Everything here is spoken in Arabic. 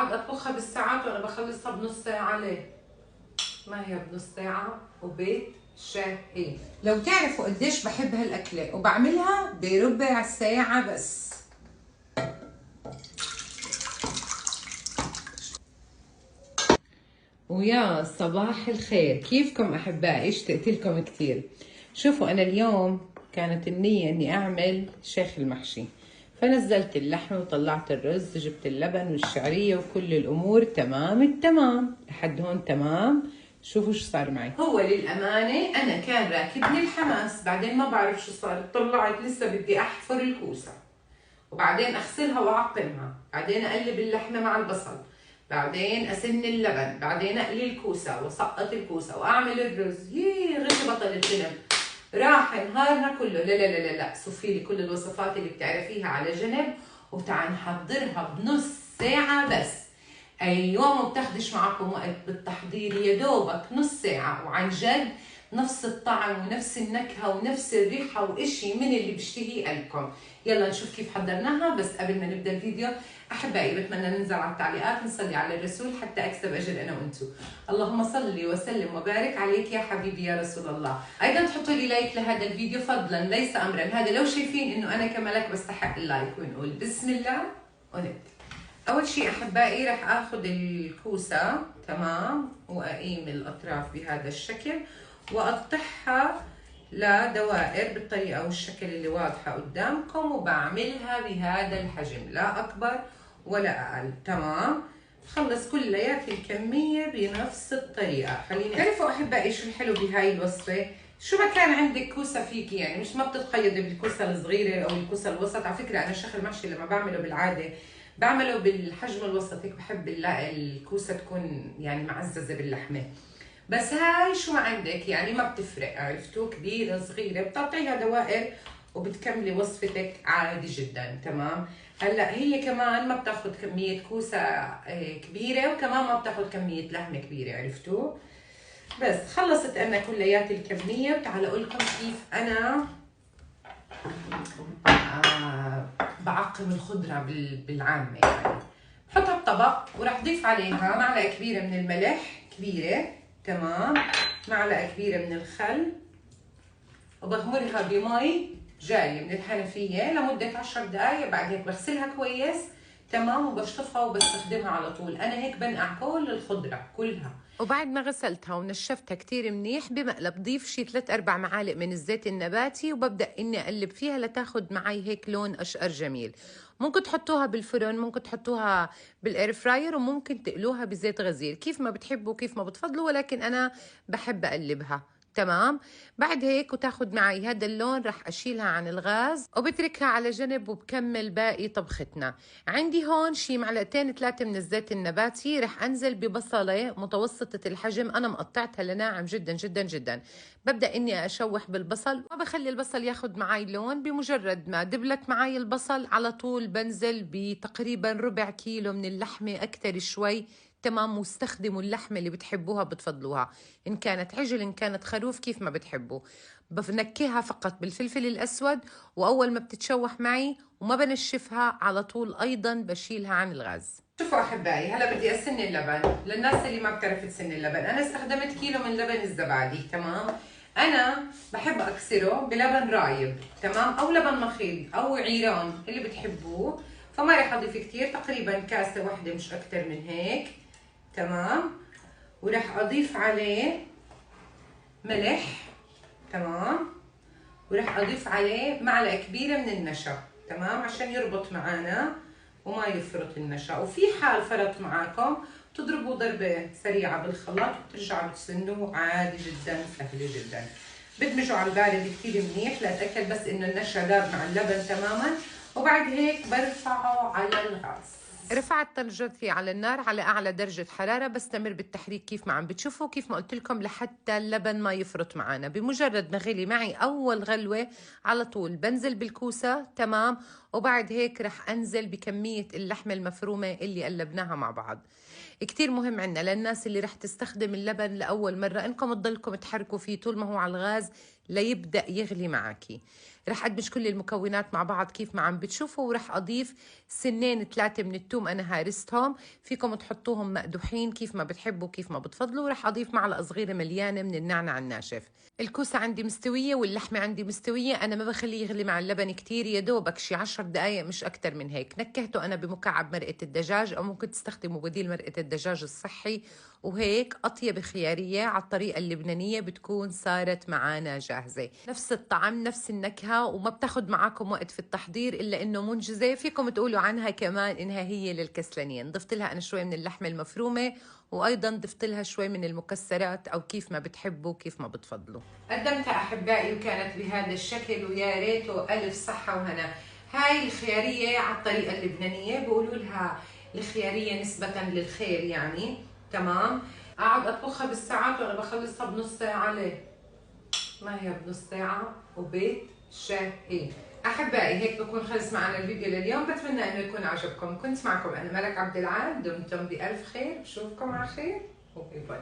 بقعد اطبخها بالساعات وانا بخلصها بنص ساعه. ليه؟ ما هي بنص ساعه وبيت شهي. لو تعرفوا قديش بحب هالاكله وبعملها بربع ساعه بس. ويا صباح الخير، كيفكم احبائي؟ اشتقت لكم كثير. شوفوا انا اليوم كانت النية اني اعمل شيخ المحشي، فنزلت اللحم وطلعت الرز، جبت اللبن والشعرية وكل الامور تمام التمام لحد هون تمام. شوفوا شو صار معي. هو للامانة انا كان راكبني الحماس، بعدين ما بعرف شو صار، طلعت لسه بدي احفر الكوسة وبعدين اغسلها واعقمها، بعدين اقلب اللحمة مع البصل، بعدين اسن اللبن، بعدين اقلي الكوسه وسقط الكوسه واعمل الرز. غير بطل الفيلم، راح نهارنا كله. لا لا لا لا لا، صفي لي كل الوصفات اللي بتعرفيها على جنب وتعال نحضرها بنص ساعه بس. ايوه، ما بتاخدش معكم وقت بالتحضير، يا دوبك نص ساعه، وعن جد نفس الطعم ونفس النكهه ونفس الريحه وإشي من اللي بيشتهيه قلبكم. يلا نشوف كيف حضرناها. بس قبل ما نبدا الفيديو احبائي بتمنى ننزل على التعليقات نصلي على الرسول حتى اكسب اجر انا وانتم. اللهم صل وسلم وبارك عليك يا حبيبي يا رسول الله. ايضا تحطوا لي لايك لهذا الفيديو فضلا ليس امرا، هذا لو شايفين انه انا كملك بستحق اللايك. ونقول بسم الله ونبدا. اول شيء احبائي راح اخذ الكوسه تمام واقيم الاطراف بهذا الشكل واقطعها لدوائر بالطريقه والشكل اللي واضحه قدامكم، وبعملها بهذا الحجم لا اكبر ولا اقل. تمام، خلص كليات الكميه بنفس الطريقه. خليني تعرفوا احبائي شو الحلو بهاي الوصفه، شو ما كان عندك كوسه فيكي، يعني مش ما بتتقيدي بالكوسه الصغيره او الكوسه الوسط. على فكره انا شيخ المحشي لما بعمله بالعاده بعمله بالحجم الوسط، هيك بحب الكوسه تكون يعني معززه باللحمه. بس هاي شو ما عندك يعني ما بتفرق، عرفتوا؟ كبيره صغيره بتقطعيها دوائر وبتكملي وصفتك عادي جدا. تمام، هلا هي كمان ما بتاخذ كميه كوسه كبيره وكمان ما بتاخذ كميه لحمه كبيره، عرفتوا؟ بس خلصت انا كليات الكميه، وتعال اقول لكم كيف انا بعقم الخضره بالعامه. يعني بحطها بطبق وراح اضيف عليها معلقه كبيره من الملح، كبيره تمام، معلقه كبيره من الخل، وبغمرها بمي جايه من الحنفيه لمده 10 دقائق. بعد هيك بغسلها كويس تمام وبشطفها وبستخدمها على طول. انا هيك بنقع كل الخضره كلها، وبعد ما غسلتها ونشفتها كتير منيح بمقلب ضيف شي 3-4 معالق من الزيت النباتي، وببدأ اني اقلب فيها لتاخد معي هيك لون اشقر جميل. ممكن تحطوها بالفرن، ممكن تحطوها بالاير فراير، وممكن تقلوها بزيت غزير، كيف ما بتحبوا كيف ما بتفضلوا، ولكن انا بحب اقلبها. تمام، بعد هيك وتاخد معي هذا اللون راح اشيلها عن الغاز وبتركها على جنب وبكمل باقي طبختنا. عندي هون شي 2-3 من الزيت النباتي، راح انزل ببصله متوسطه الحجم انا مقطعتها لناعم جدا جدا جدا. ببدا اني اشوح بالبصل وبخلي البصل ياخد معي لون. بمجرد ما دبلت معي البصل على طول بنزل بتقريبا ربع كيلو من اللحمه، اكثر شوي. تمام، واستخدموا اللحمة اللي بتحبوها بتفضلوها، إن كانت عجل إن كانت خروف كيف ما بتحبوا. بنكهها فقط بالفلفل الأسود، وأول ما بتتشوح معي وما بنشفها على طول أيضا بشيلها عن الغاز. شوفوا أحبائي، هلا بدي أسن اللبن. للناس اللي ما بتعرف تسن اللبن، أنا استخدمت كيلو من لبن الزبادي. تمام، أنا بحب أكسره بلبن رايب تمام، أو لبن مخيط أو عيران اللي بتحبوه، فما رح أضيف كتير، تقريبا كاسة واحدة مش أكتر من هيك. تمام، وراح اضيف عليه ملح. تمام، وراح اضيف عليه معلقه كبيره من النشا. تمام، عشان يربط معانا وما يفرط النشا. وفي حال فرط معاكم تضربوا ضربه سريعه بالخلاط وترجعوا تسنوه عادي جدا سهل جدا. بدمجه على البارد كثير منيح لاتاكد بس انه النشا داب مع اللبن تماما، وبعد هيك برفعه على الغاز. رفعت طنجرتي على النار على اعلى درجه حراره، بستمر بالتحريك كيف ما عم بتشوفوا، كيف ما قلت لكم لحتى اللبن ما يفرط معنا. بمجرد ما غلي معي اول غلوه على طول بنزل بالكوسه. تمام، وبعد هيك رح أنزل بكمية اللحمة المفرومة اللي قلبناها مع بعض. كتير مهم عنا للناس اللي رح تستخدم اللبن لأول مرة إنكم تضلكم تحركوا فيه طول ما هو على الغاز ليبدأ يغلي معاكي. رح أدمج كل المكونات مع بعض كيف ما عم بتشوفوا، ورح أضيف سنين 3 من الثوم أنا هارستهم، فيكم تحطوهم مقدوحين كيف ما بتحبوا كيف ما بتفضلوا. ورح أضيف معلقة صغيرة مليانة من النعناع الناشف. الكوسة عندي مستوية واللحمة عندي مستوية، أنا ما بخليه يغلي مع اللبن كتير، يا دوبك شي 10 دقايق مش أكتر من هيك. نكهته أنا بمكعب مرقة الدجاج، أو ممكن تستخدموا بديل مرقة الدجاج الصحي. وهيك أطيب خيارية على الطريقة اللبنانية بتكون صارت معانا جاهزة، نفس الطعم نفس النكهة، وما بتاخد معاكم وقت في التحضير إلا إنه منجزة. فيكم تقولوا عنها كمان إنها هي للكسلانين. ضفت لها أنا شوي من اللحمة المفرومة، وأيضا ضفت لها شوي من المكسرات، أو كيف ما بتحبوا كيف ما بتفضلوا. قدمتها أحبائي وكانت بهذا الشكل، ويا ريته ألف صحة وهنا. هاي الخيارية على الطريقة اللبنانية، بيقولوا لها الخيارية نسبة للخير يعني. تمام. أقعد أطبخها بالساعات وأنا بخلصها بنص ساعة. ليه؟ ما هي بنص ساعة وبيت شهي. أحبائي هيك بكون خلص معنا الفيديو لليوم. بتمنى إنه يكون عجبكم. كنت معكم أنا ملك عبد العال، دمتم بألف خير. بشوفكم على خير وباي باي.